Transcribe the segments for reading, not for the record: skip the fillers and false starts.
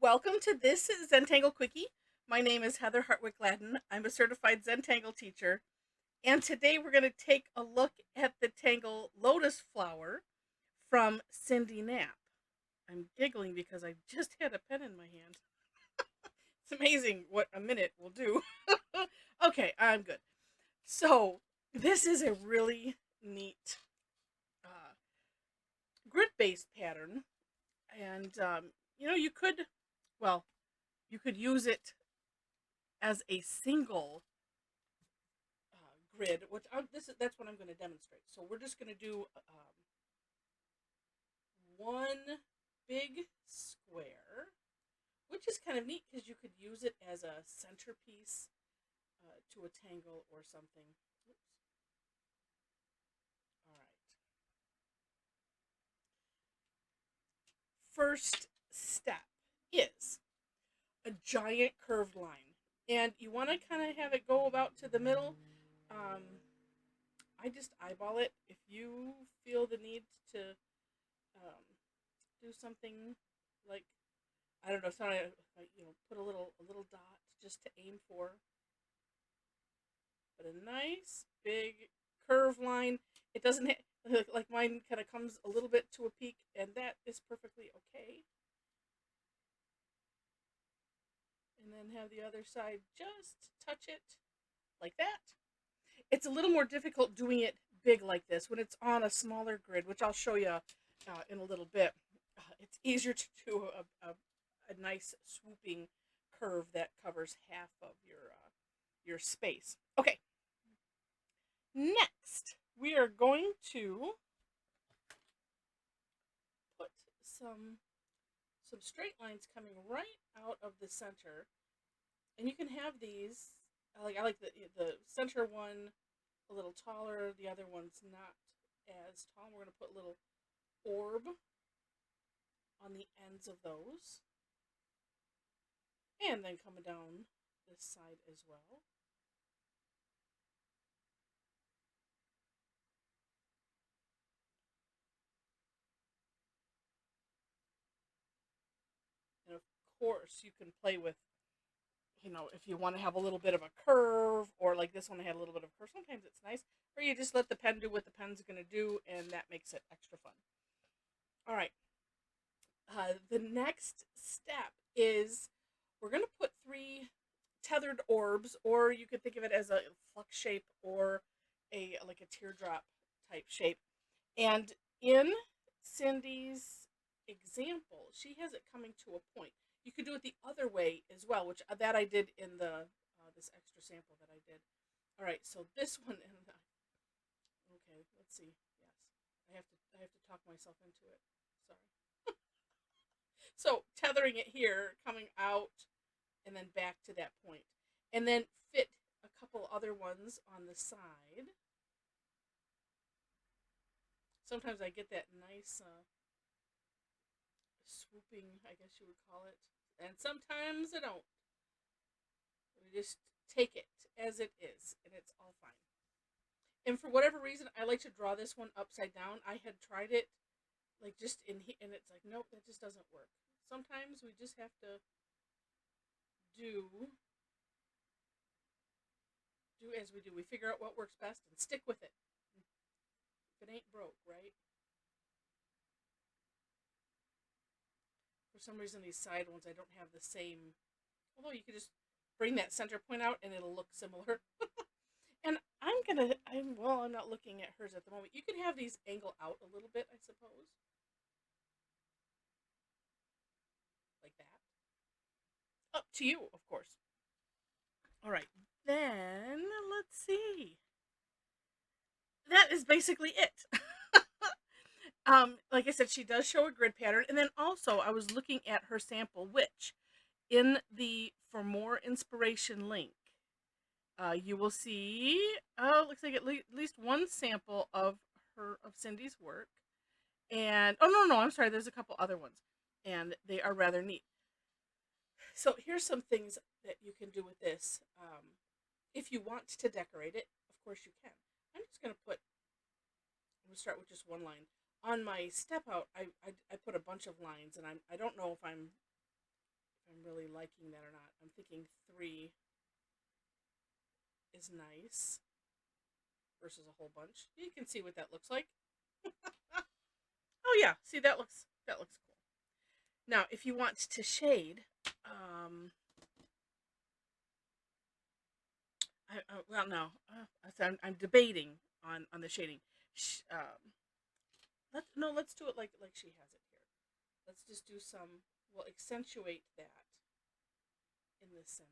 Welcome to this Zentangle Quickie. My name is Heather Hartwick Gladden. I'm a certified Zentangle teacher, and today we're going to take a look at the Tangle Lotus flower from Cyndi Knapp. I'm giggling because I just had a pen in my hand. It's amazing what a minute will do. Okay, I'm good. So, this is a really neat grid-based pattern, and you could, well, you could use it as a single grid, which that's what I'm going to demonstrate. So we're just going to do one big square, which is kind of neat because you could use it as a centerpiece to a tangle or something. Oops. All right. First step is a giant curved line, and you want to kind of have it go about to the middle. Um, I just eyeball it. If you feel the need to um, do something like, I don't know, sorry, like, put a little dot just to aim for, but a nice big curve line. It doesn't like mine kind of comes a little bit to a peak, and that is perfectly okay. And then have the other side just touch it like that. It's a little more difficult doing it big like this when it's on a smaller grid, which I'll show you in a little bit. It's easier to do a nice swooping curve that covers half of your space. Okay, next we are going to put some straight lines coming right out of the center, and you can have these. I like the center one a little taller. The other one's not as tall. We're going to put a little orb on the ends of those, and then coming down this side as well. And of course, you can play with, if you want to have a little bit of a curve, or like this one had a little bit of a curve. Sometimes it's nice, or you just let the pen do what the pen's going to do, and that makes it extra fun. All right. The next step is we're going to put three tethered orbs, or you could think of it as a flux shape or a like a teardrop type shape. And in Cyndi's example, she has it coming to a point. You could do it the other way as well, which that I did in the this extra sample that I did. All right, so this one, okay, let's see. Yes, I have to talk myself into it. Sorry. So tethering it here, coming out, and then back to that point, and then fit a couple other ones on the side. Sometimes I get that nice swooping, I guess you would call it, and sometimes I don't. We just take it as it is, and it's all fine. And for whatever reason, I like to draw this one upside down. I had tried it, like just in here, and it's like, nope, that just doesn't work. Sometimes we just have to do do as we do. We figure out what works best and stick with it. If it ain't broke, right? For some reason, these side ones, I don't have the same. Although you could just bring that center point out and it'll look similar. And I'm not looking at hers at the moment. You can have these angle out a little bit, I suppose. Like that. Up to you, of course. All right. Then, let's see. That is basically it. Like I said, she does show a grid pattern. And then also, I was looking at her sample, which in the For More Inspiration link, you will see, looks like at least one sample of Cyndi's work. And, oh, no, I'm sorry, there's a couple other ones. And they are rather neat. So here's some things that you can do with this. If you want to decorate it, of course you can. I'm just going to start with just one line. On my step out, I put a bunch of lines, and I don't know if I'm really liking that or not. I'm thinking 3 is nice versus a whole bunch. You can see what that looks like. Oh yeah, see that looks cool. Now, if you want to shade, well, no, I'm debating on the shading. Let's do it like she has it here. Let's just do some. We'll accentuate that in the center.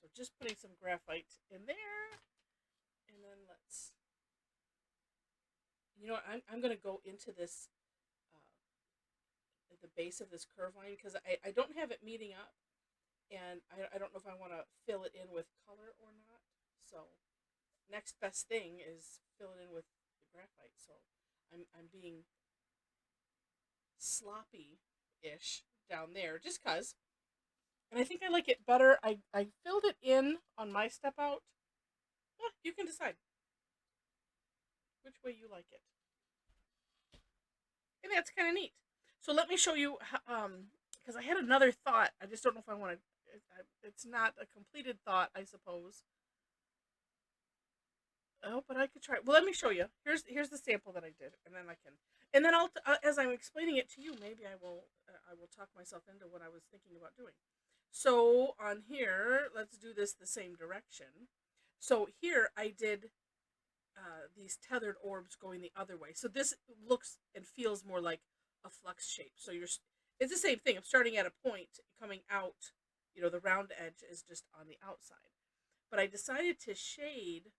So just putting some graphite in there, and then let's. You know what? I'm going to go into this at the base of this curve line because I don't have it meeting up, and I don't know if I want to fill it in with color or not. So next best thing is fill it in with the graphite. So I'm being sloppy-ish down there just cause. And I think I like it better. I filled it in on my step out. You can decide which way you like it. And that's kind of neat. So let me show you, because I had another thought. I just don't know if I want to. It's not a completed thought, I suppose. Oh, but I could try. Well, let me show you. Here's the sample that I did, and then I can. And then I'll, as I'm explaining it to you, maybe I will talk myself into what I was thinking about doing. So on here, let's do this the same direction. So here I did these tethered orbs going the other way. So this looks and feels more like a flux shape. So it's the same thing. I'm starting at a point coming out. You know, the round edge is just on the outside. But I decided to shade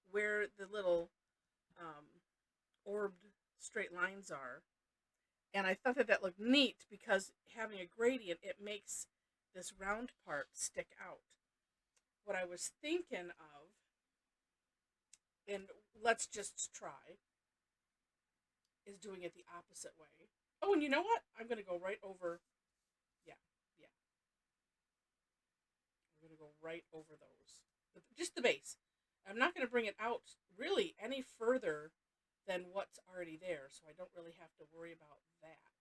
where the little orbed straight lines are. And I thought that looked neat because having a gradient, it makes this round part stick out. What I was thinking of, and let's just try, is doing it the opposite way. Oh, and you know what? I'm going to go right over, yeah. I'm going to go right over those. Just the base. I'm not going to bring it out really any further than what's already there, so I don't really have to worry about that.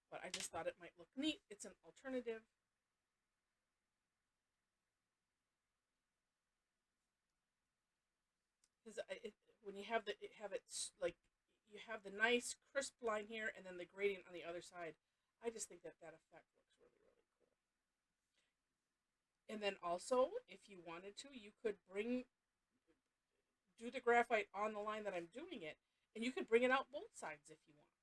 But I just thought it might look neat. It's an alternative. Because when you have like you have the nice crisp line here and then the gradient on the other side, I just think that effect looks really, really cool. And then also, if you wanted to, you could do the graphite on the line that I'm doing it, and you could bring it out both sides if you want.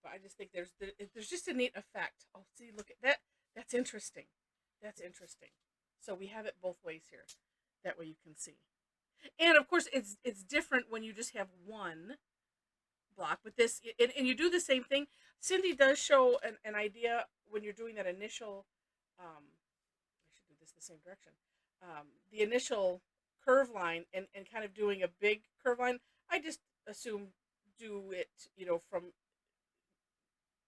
But I just think there's just a neat effect. Oh, see, look at that. That's interesting. That's interesting. So we have it both ways here. That way you can see. And of course, it's different when you just have one block. With this, and you do the same thing. Cyndi does show an idea when you're doing that initial. I should do this the same direction. The initial curve line and kind of doing a big curve line. I just assume do it, from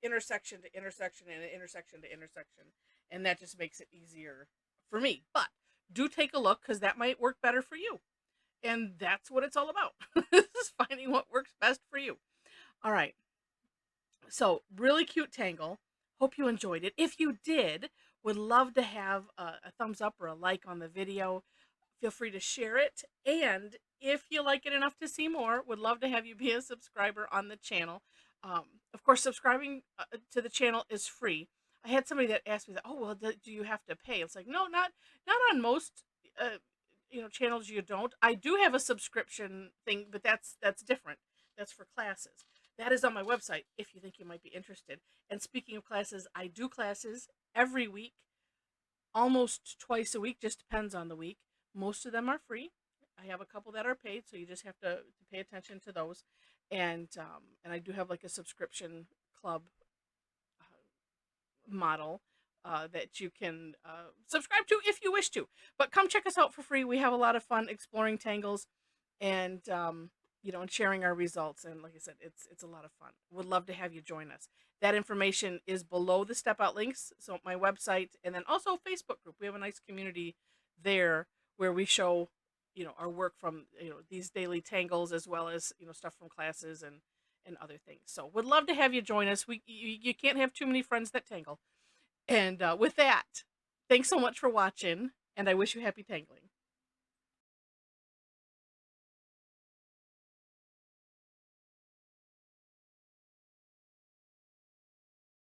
intersection to intersection and intersection to intersection, and that just makes it easier for me. But do take a look because that might work better for you, and that's what it's all about. This is finding what works best for you. All right, so really cute tangle. Hope you enjoyed it. If you did, would love to have a thumbs up or a like on the video. Feel free to share it, and if you like it enough to see more, would love to have you be a subscriber on the channel. Of course, subscribing to the channel is free. I had somebody that asked me that, oh, well, do you have to pay? It's like, no, not on most channels you don't. I do have a subscription thing, but that's different. That's for classes. That is on my website if you think you might be interested. And speaking of classes, I do classes every week, almost twice a week, just depends on the week. Most of them are free. I have a couple that are paid, so you just have to pay attention to those. And I do have like a subscription club model that you can subscribe to if you wish to. But come check us out for free. We have a lot of fun exploring tangles and and sharing our results. And like I said, it's a lot of fun. Would love to have you join us. That information is below the step out links. So my website and then also Facebook group. We have a nice community there where we show our work from these daily tangles as well as stuff from classes and and other things. So would love to have you join us. You can't have too many friends that tangle. And with that, thanks so much for watching, and I wish you happy tangling.